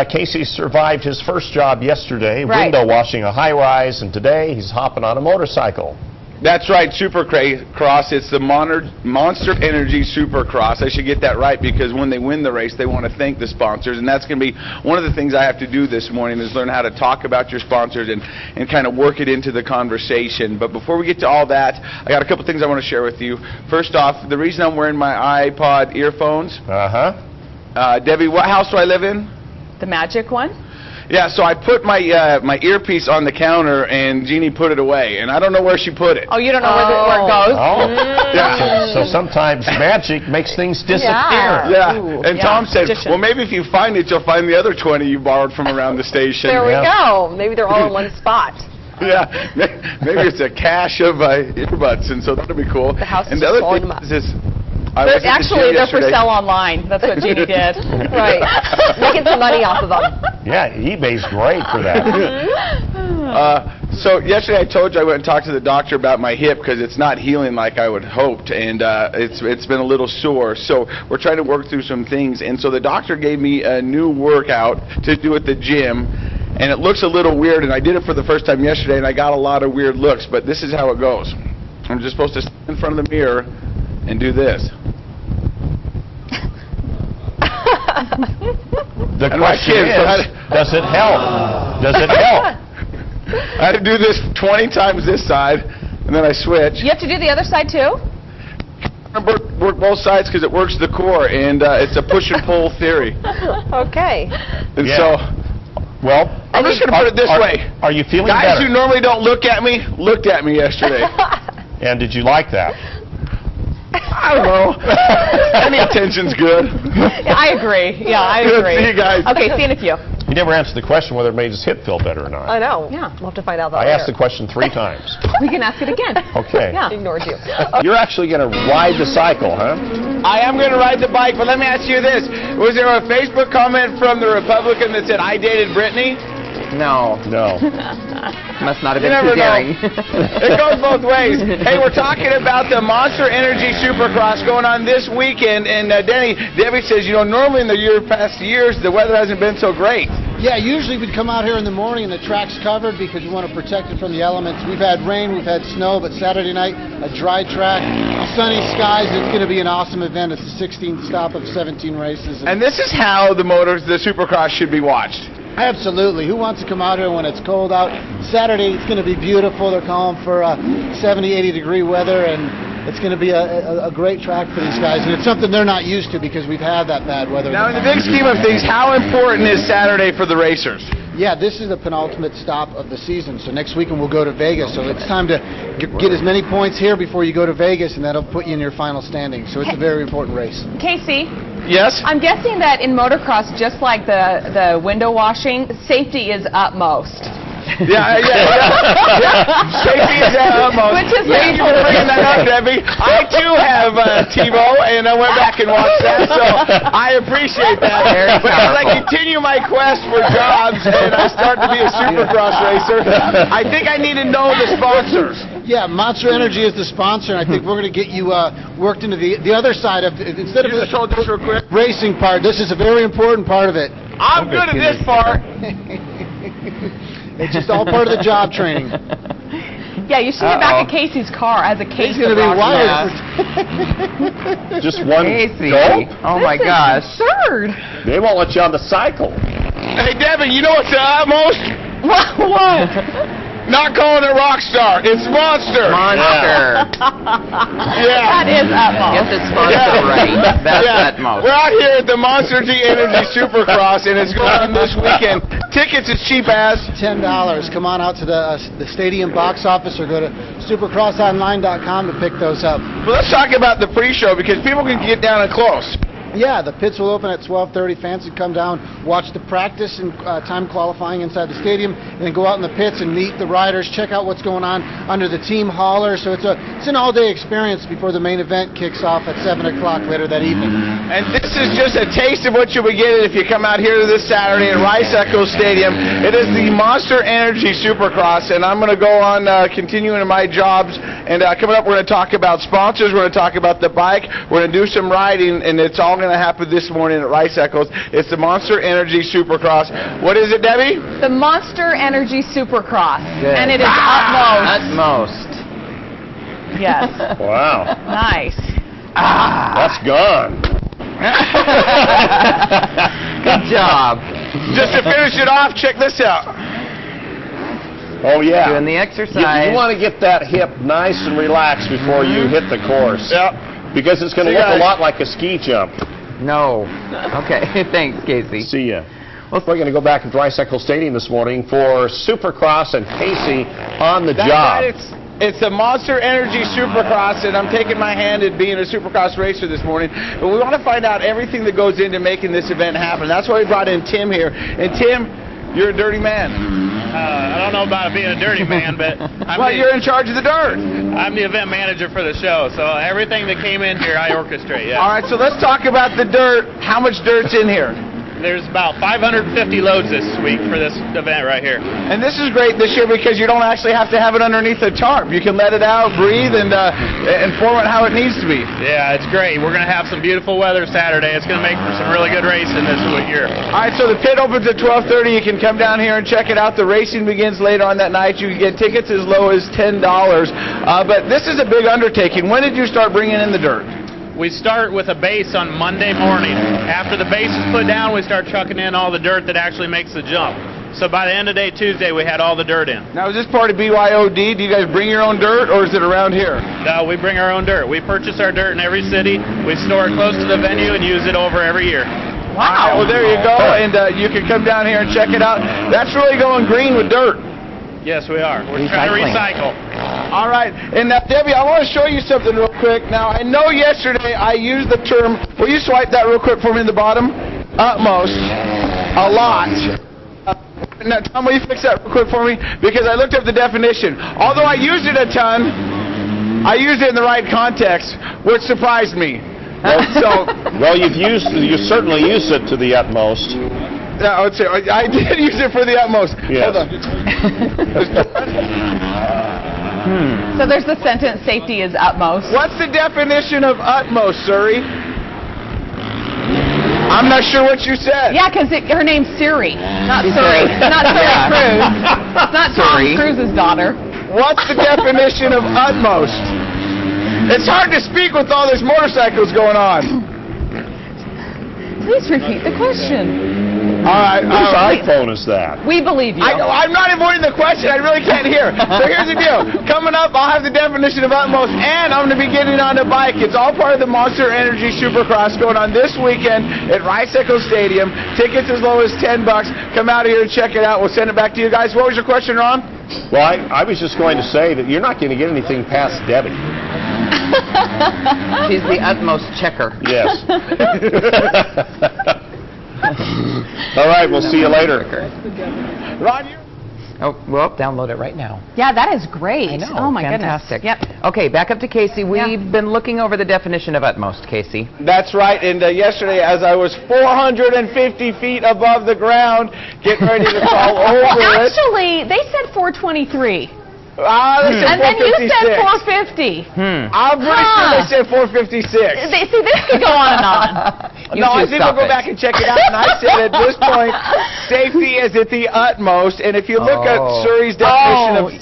Casey survived his first job yesterday, Right. window washing a high-rise, and today he's hopping on a motorcycle. That's right, SuperCross. It's the Monster Energy SuperCross. I should get that right because when they win the race, they want to thank the sponsors, and that's going to be one of the things I have to do this morning is learn how to talk about your sponsors and kind of work it into the conversation. But before we get to all that, I got a couple things I want to share with you. First off, the reason I'm wearing my iPod earphones. Debbie, what house do I live in? The magic one? Yeah, so I put my my earpiece on the counter, and Jeannie put it away, and I don't know where she put it. Oh, you don't know where it goes? Oh. Yeah. So sometimes magic makes things disappear. Yeah, Ooh, and yeah. Tom said, Magician. well, maybe if you find it, you'll find the other 20 you borrowed from around the station. There we Yeah. go. Maybe they're all in one spot. Yeah, maybe it's a cache of earbuds, and so that'll be cool. The house is and the other calling thing them up. is I was at the Actually, gym they're for yesterday. sale online. That's what Jeannie did. Right. Making some money off of them. Yeah, eBay's great for that. So yesterday I told you I went and talked to the doctor about my hip because it's not healing like I would hoped, and it's been a little sore. So we're trying to work through some things, and so the doctor gave me a new workout to do at the gym, and it looks a little weird, and I did it for the first time yesterday, and I got a lot of weird looks, but this is how it goes. I'm just supposed to stand in front of the mirror and do this. The And my question kids, is, does it help? Does it help? I had to do this 20 times this side, and then I switch. You have to do the other side, too? I work both sides because it works the core, and it's a push and pull theory. Okay. And Yeah. so Well, I'm just going to put it this way. Are you feeling Guys better? who normally don't look at me looked at me yesterday. And did you like that? I don't know. Any attention's good. Yeah, I agree. Yeah, I Good. agree. See you guys. Okay, see you in a few. You never answered the question whether it made his hip feel better or not. I know. Yeah. We'll have to find out that I asked the later. question 3 times. We can ask it again. Okay. Yeah. Ignored you. You're actually going to ride the cycle, huh? I am going to ride the bike, but let me ask you this. Was there a Facebook comment from the Republican that said, I dated Brittany? No, No. must not have You been never too know. daring. It goes both ways. Hey, we're talking about the Monster Energy Supercross going on this weekend, and Debbie says, you know, normally in the past years, the weather hasn't been so great. Yeah, usually we'd come out here in the morning and the track's covered because we want to protect it from the elements. We've had rain, we've had snow, but Saturday night, a dry track, sunny skies. It's going to be an awesome event. It's the 16th stop of 17 races. And this is how the Supercross should be watched. Absolutely. Who wants to come out here when it's cold out? Saturday, it's going to be beautiful. They're calling for 70, 80 degree weather, and it's going to be a great track for these guys. And it's something they're not used to because we've had that bad weather. Now, in the big scheme of things, how important is Saturday for the racers? Yeah, this is the penultimate stop of the season. So next weekend we'll go to Vegas. So it's time to get as many points here before you go to Vegas, and that'll put you in your final standing. So it's a very important race. Casey, Yes? I'm guessing that in motocross, just like the window washing, safety is utmost. Yeah. Safety is at utmost. Which is Thank you for bringing that up, Debbie. I, too, have TiVo, and I went back and watched that, so I appreciate that. But as I continue my quest for jobs and I start to be a Supercross racer, I think I need to know the sponsors. Yeah, Monster Energy is the sponsor, and I think we're going to get you worked into the other side of instead of You just hold this real quick. racing part. This is a very important part of it. I'm good at this part. It's just all part of the job training. Yeah, you should get back in Casey's car as a case. He's going to be wired. Just one Casey. go? Oh my gosh. Absurd. They won't let you on the cycle. Hey, Debbie, you know what's the utmost? Whoa. Not calling it Rockstar. It's Monster. Monster. Yeah. That is utmost. Get the sponsor right. That's at most. We're out here at the Monster Energy Supercross, and it's going on this weekend. Tickets as cheap as $10. Come on out to the stadium box office or go to supercrossonline.com to pick those up. Well, let's talk about the pre-show because people can get down and close. Yeah, the pits will open at 12:30. Fans can come down, watch the practice and time qualifying inside the stadium, and then go out in the pits and meet the riders, check out what's going on under the team hauler. So it's an all-day experience before the main event kicks off at 7 o'clock later that evening. And this is just a taste of what you'll be getting if you come out here this Saturday at Rice Echo Stadium. It is the Monster Energy Supercross, and I'm going to go on continuing in my jobs. And coming up, we're going to talk about sponsors. We're going to talk about the bike. We're going to do some riding, and it's all going going to happen this morning at Rice Eccles. It's the Monster Energy Supercross. What is it, Debbie? The Monster Energy Supercross. Good. And it is utmost. Utmost. Yes. Wow. Nice. That's gone. Good job. Just to finish it off, check this out. Oh, yeah. Doing the You exercise. want to get that hip nice and relaxed before you hit the course. Yep. Because it's going to See look a ya. lot like a ski jump. No. Okay. Thanks, Casey. See ya. Well, we're going to go back to Rice Eccles Stadium this morning for Supercross and Casey on the That's job. right. It's the Monster Energy Supercross, and I'm taking my hand at being a Supercross racer this morning. But we want to find out everything that goes into making this event happen. That's why we brought in Tim here. And Tim, you're a dirty man. I don't know about being a dirty man, but You're in charge of the dirt. I'm the event manager for the show, so everything that came in here, I orchestrate. Yeah. All right, so let's talk about the dirt. How much dirt's in here? There's about 550 loads this week for this event right here. And this is great this year because you don't actually have to have it underneath a tarp. You can let it out, breathe, and form it how it needs to be. Yeah, it's great. We're going to have some beautiful weather Saturday. It's going to make for some really good racing this year. All right, so the pit opens at 12:30. You can come down here and check it out. The racing begins later on that night. You can get tickets as low as $10. But this is a big undertaking. When did you start bringing in the dirt? We start with a base on Monday morning. After the base is put down, we start chucking in all the dirt that actually makes the jump. So by the end of day Tuesday, we had all the dirt in. Now, is this part of BYOD? Do you guys bring your own dirt, or is it around here? No, we bring our own dirt. We purchase our dirt in every city. We store it close to the venue and use it over every year. Wow. Well, there you go, and you can come down here and check it out. That's really going green with dirt. Yes, we are. We're trying to recycle. All right, and now, Debbie, I want to show you something real quick. Now, I know yesterday I used the term, will you swipe that real quick for me in the bottom? Utmost, a lot. Now, Tom, will you fix that real quick for me? Because I looked up the definition. Although I used it a ton, I used it in the right context, which surprised me. Well, you certainly used it to the utmost. Yeah, I would say I did use it for the utmost. Yes. Hold on. So there's the sentence, safety is utmost. What's the definition of utmost, Surrey? I'm not sure what you said. Yeah, because her name's Siri, not Surrey. Not Surrey Cruz. It's not Tom Surrey. Cruise's daughter. What's the definition of utmost? It's hard to speak with all these motorcycles going on. Please repeat the question. All right. Whose iPhone is that? We believe you. I'm not avoiding the question. I really can't hear. So here's the deal. Coming up, I'll have the definition of utmost, and I'm going to be getting on a bike. It's all part of the Monster Energy Supercross going on this weekend at Rice Eccles Stadium. Tickets as low as $10. Come out here and check it out. We'll send it back to you guys. What was your question, Ron? Well, I was just going to say that you're not going to get anything past Debbie. She's the utmost checker. Yes. All right, we'll see you later. Ron, you? Oh, well, download it right now. Yeah, that is great. I know. Oh, my Fantastic. goodness. Yep. Okay, back up to Casey. We've been looking over the definition of utmost, Casey. That's right, and yesterday as I was 450 feet above the ground, getting ready to call over it. Actually, they said 423. They said And then you said 456. 450. I'm pretty sure they said 456. See, this could go on and on. No, I think we'll go back and check it out. And I said at this point, safety is at the utmost. And if you look at Surrey's definition of,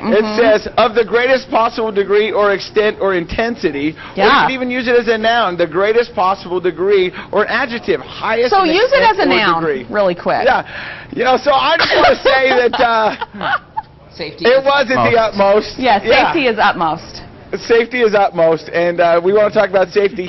it says of the greatest possible degree or extent or intensity. Or you can even use it as a noun, the greatest possible degree, or an adjective, highest. So use it as a noun, degree. really quick. Yeah, so I just want to say that. Safety It was at the utmost. Yeah, safety is utmost. Safety is utmost, and we want to talk about safety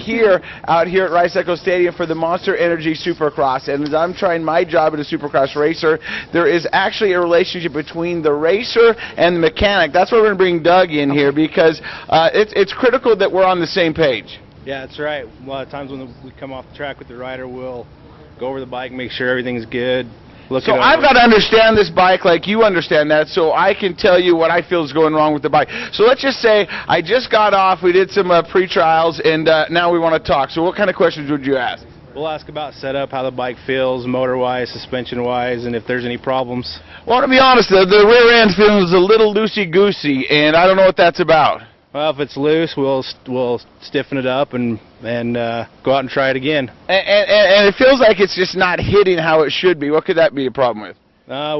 out here at Rice Eccles Stadium for the Monster Energy Supercross. And as I'm trying my job as a Supercross racer, there is actually a relationship between the racer and the mechanic. That's why we're going to bring Doug in here, because it's critical that we're on the same page. Yeah, that's right. A lot of times when we come off the track with the rider, we'll go over the bike, make sure everything's good. So I've got to understand this bike like you understand that, so I can tell you what I feel is going wrong with the bike. So let's just say I just got off, we did some pre-trials, and now we want to talk. So what kind of questions would you ask? We'll ask about setup, how the bike feels, motor-wise, suspension-wise, and if there's any problems. Well, to be honest, the rear end feels a little loosey-goosey, and I don't know what that's about. Well, if it's loose, we'll stiffen it up and and go out and try it again. And it feels like it's just not hitting how it should be. What could that be a problem with?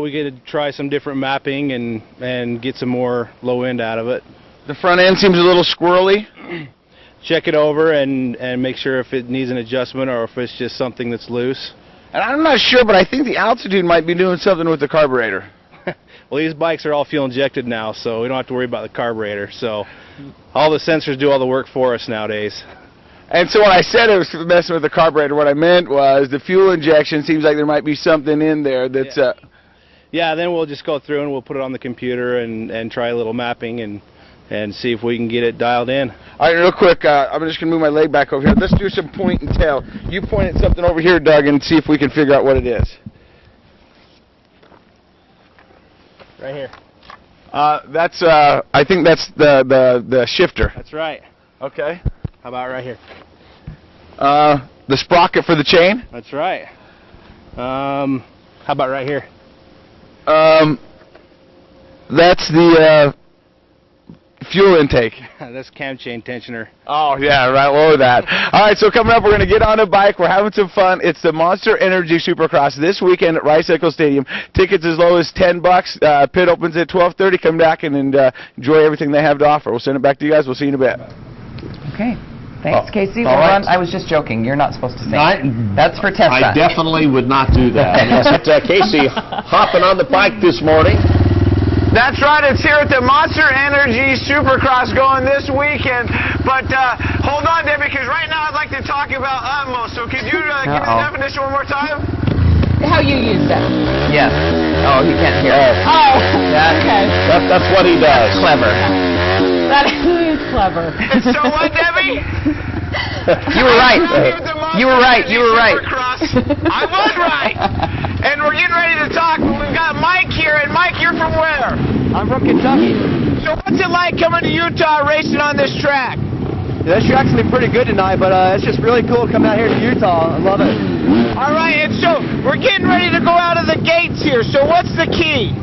We get to try some different mapping and get some more low end out of it. The front end seems a little squirrely. Check it over and make sure if it needs an adjustment or if it's just something that's loose. And I'm not sure, but I think the altitude might be doing something with the carburetor. Well, these bikes are all fuel injected now, so we don't have to worry about the carburetor. So all the sensors do all the work for us nowadays. And so when I said it was messing with the carburetor, what I meant was the fuel injection seems like there might be something in there that's... Yeah, then we'll just go through and we'll put it on the computer and try a little mapping and see if we can get it dialed in. All right, real quick, I'm just going to move my leg back over here. Let's do some point and tail. You point at something over here, Doug, and see if we can figure out what it is. Right here. That's, I think that's the shifter. That's right. Okay. How about right here? The sprocket for the chain? That's right. How about right here? That's the fuel intake. That's cam chain tensioner. Oh, yeah, right below that. All right, so coming up, we're going to get on a bike. We're having some fun. It's the Monster Energy Supercross this weekend at Rice-Eccles Stadium. Tickets as low as $10. Pit opens at 12:30. Come back and enjoy everything they have to offer. We'll send it back to you guys. We'll see you in a bit. Okay. Thanks, Casey. all We'll right. run. I was just joking. You're not supposed to sing. That's for Tessa. I definitely would not do that. And it's Casey hopping on the bike this morning. That's right. It's here at the Monster Energy Supercross going this weekend. But hold on, Debbie, because right now I'd like to talk about utmost. So could you give me the definition one more time? How you use that? Yes. Oh, he can't hear. Oh, That- okay. That's what he does. Clever. That is clever. And so what, Debbie? You were right. You were right. You were right. I was right. And we're getting ready to talk. We've got Mike here. And Mike, you're from where? I'm from Kentucky. So what's it like coming to Utah racing on this track? This track's gonna be pretty good tonight, but it's just really cool coming out here to Utah. I love it. All right, and so we're getting ready to go out of the gates here. So what's the key?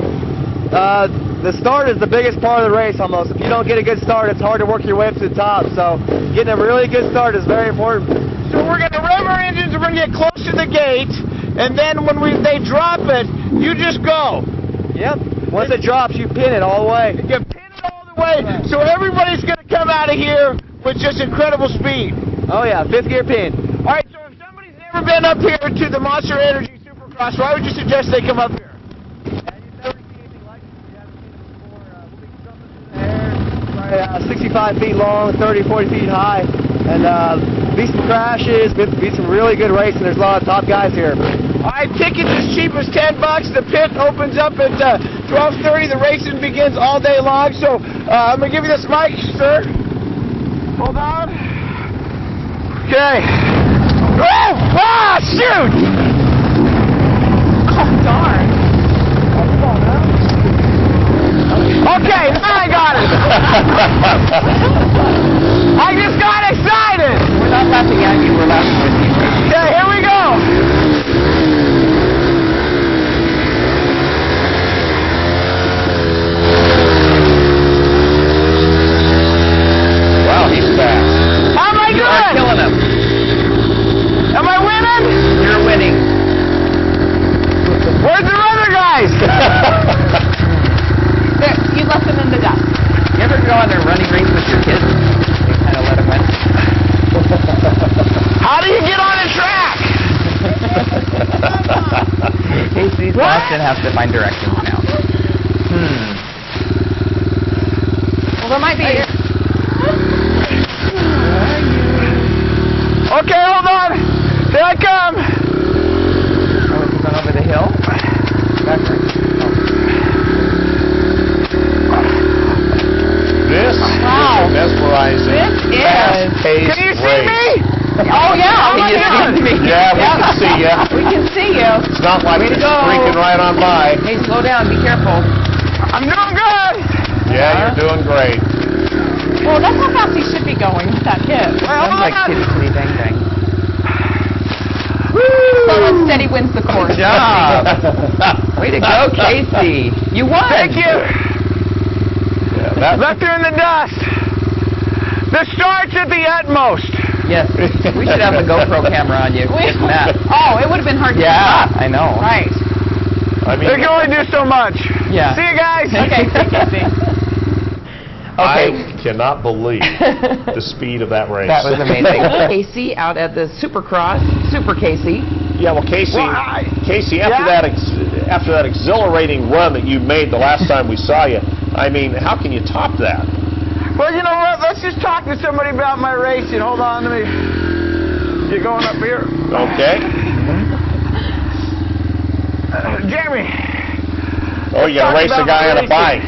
The start is the biggest part of the race almost. If you don't get a good start, it's hard to work your way up to the top. So getting a really good start is very important. So we're going to rev our engines, we're going to get close to the gate, and then when they drop it, you just go. Yep. Once it drops, you pin it all the way. You pin it all the way, so everybody's going to come out of here with just incredible speed. Oh yeah, fifth gear pin. All right, so if somebody's never been up here to the Monster Energy Supercross, why would you suggest they come up here? Probably 65 feet long, 30, 40 feet high, and be some crashes, be some really good racing. There's a lot of top guys here. All right, tickets as cheap as $10. The pit opens up at 12:30. The racing begins all day long. So I'm gonna give you this mic, sir. Hold on. Okay. Ah, shoot! Oh, darn. Okay, now I got it. I just got excited. We're not laughing at you. We're laughing with you. Okay, here we go. Wow, he's fast. How am I You are doing? killing him. Am I winning? You're winning. Where's the other guys? There, you left them in the dust. You ever go on a running race with your kids? You kind of let them win. How do you get on a track? Casey's lost and has to find directions now. Well, there might be. Okay, hold on. Here I come. Oh, it's gone over the hill? Backwards. This Wow. is a mesmerizing, This is. fast-paced Can you see race. me? Oh, yeah. Can you see me? Yeah, we can see you. We can see you. It's not like Way to it's go. streaking right on by. Hey, slow down. Be careful. I'm doing good. Yeah, you're doing great. Well, that's how fast he should be going with that hit. Sounds like Kitty Kitty Bang Bang. Slow and steady wins the course. Good job. Way to go, Casey. You won. Thank you. Yeah, that, Left her in the dust. The start's at the utmost. Yes. We should have the GoPro camera on you. Getting that. Oh, it would have been hard to Yeah, keep up. I know. Right. I mean, They can only do so much. Yeah. See you guys. Okay, see. Okay. I cannot believe the speed of that race. That was amazing. Casey out at the SuperCross. Super Casey. Yeah, well, Casey, after that exhilarating run that you made the last time we saw you, I mean, how can you top that? Well, you know what? Let's just talk to somebody about my racing. Hold on, let me get going up here. Okay. Jeremy. Oh, you're going to race a guy on a bike.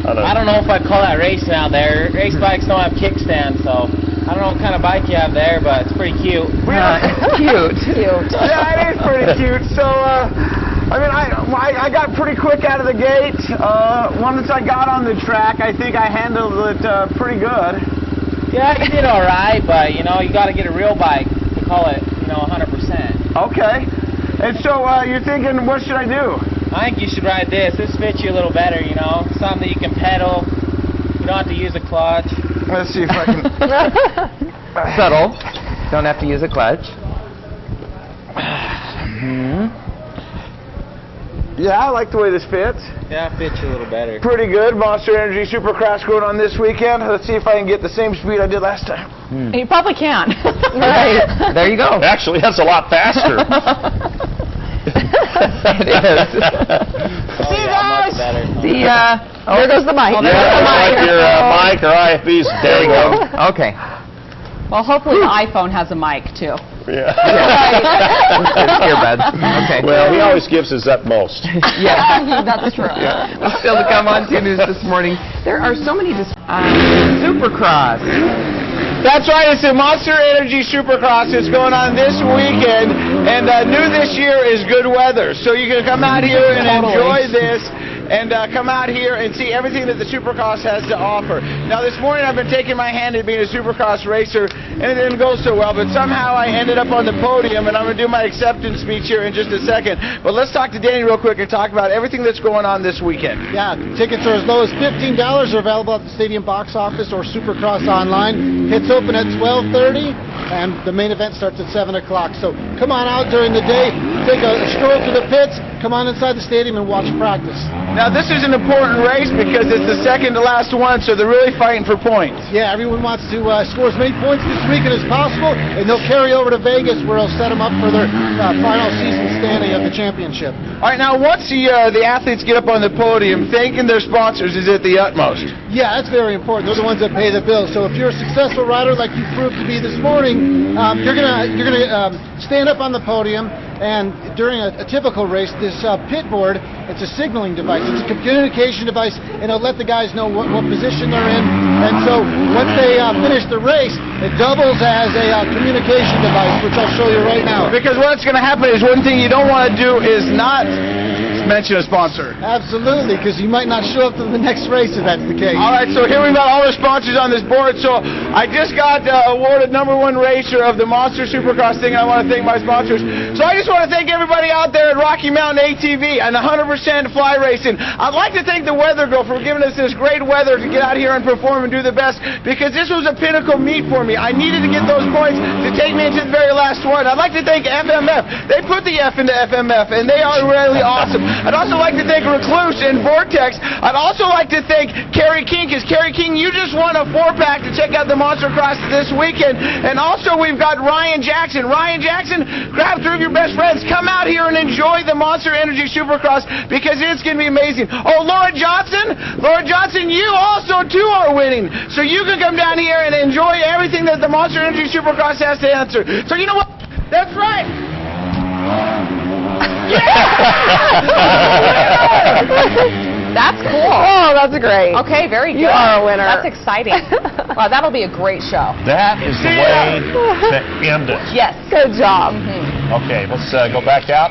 I don't know if I'd call that racing out there. Race bikes don't have kickstands, so I don't know what kind of bike you have there, but it's pretty cute. Cute. Yeah, it is pretty cute. So, I mean, I got pretty quick out of the gate. Once I got on the track, I think I handled it pretty good. Yeah, you did all right, but, you know, you got to get a real bike to call it, you know, 100%. Okay. And so, you're thinking, what should I do? I think you should ride this. This fits you a little better, you know, something that you can pedal. You don't have to use a clutch. Let's see if I can... Subtle. Don't have to use a clutch. Yeah, I like the way this fits. Yeah, it fits you a little better. Pretty good. Monster Energy Supercross going on this weekend. Let's see if I can get the same speed I did last time. You probably can. Right. There you go. Actually, that's a lot faster. It is. See you guys! See ya. There goes the mic. Oh, there goes the mic. Like your mic or IFB's dangle. Okay. Well, hopefully the iPhone has a mic, too. Yeah. It's earbuds. Okay. Well, he always gives his utmost. Yeah. That's true. Still to come on 2 News this morning. There are so many SuperCross. That's right, it's the Monster Energy Supercross. It's going on this weekend, and new this year is good weather. So you can come out here and enjoy this, and come out here and see everything that the Supercross has to offer. Now this morning I've been taking my hand at being a Supercross racer, and it didn't go so well, but somehow I ended up on the podium, and I'm going to do my acceptance speech here in just a second. But let's talk to Danny real quick and talk about everything that's going on this weekend. Yeah, tickets are as low as $15. They're available at the stadium box office or Supercross online. Hits open at 12:30, and the main event starts at 7 o'clock. So come on out during the day, take a stroll to the pits, come on inside the stadium and watch practice. Now this is an important race because it's the second to last one, so they're really fighting for points. Yeah, everyone wants to score as many points this weekend as possible, and they'll carry over to Vegas where they'll set them up for their final season standing of the championship. All right, now once the athletes get up on the podium, thanking their sponsors is at the utmost. Yeah, that's very important. They're the ones that pay the bills. So if you're a successful rider like you proved to be this morning, you're gonna stand up on the podium, and during a typical race, this pit board, it's a signaling device. It's a communication device, and it'll let the guys know what position they're in. And so once they finish the race, it doubles as a communication device, which I'll show you right now. Because what's going to happen is one thing you don't want to do is not mention a sponsor. Absolutely, because you might not show up to the next race if that's the case. All right, so here we've got all the sponsors on this board. So I just got awarded #1 racer of the Monster Supercross thing. I want to thank my sponsors. So I just want to thank everybody out there at Rocky Mountain ATV and 100% Fly Racing. I'd like to thank the Weather Girl for giving us this great weather to get out here and perform and do the best, because this was a pinnacle meet for me. I needed to get those points to take me into the very last one. I'd like to thank FMF. They put the F into FMF, and they are really awesome. I'd also like to thank Recluse and Vortex. I'd also like to thank Kerry King, because Kerry King, you just won a 4-pack to check out the Monster Cross this weekend. And also we've got Ryan Jackson. Ryan Jackson, grab 3 of your best friends. Come out here and enjoy the Monster Energy Supercross, because it's going to be amazing. Oh, Laura Johnson, you also too are winning. So you can come down here and enjoy everything that the Monster Energy Supercross has to answer. So you know what? That's right. That's cool. Oh, that's great. Okay, very good. You are a winner. That's exciting. Wow, that'll be a great show. That is the way to end it. Yes. Good job. Okay, let's go back out.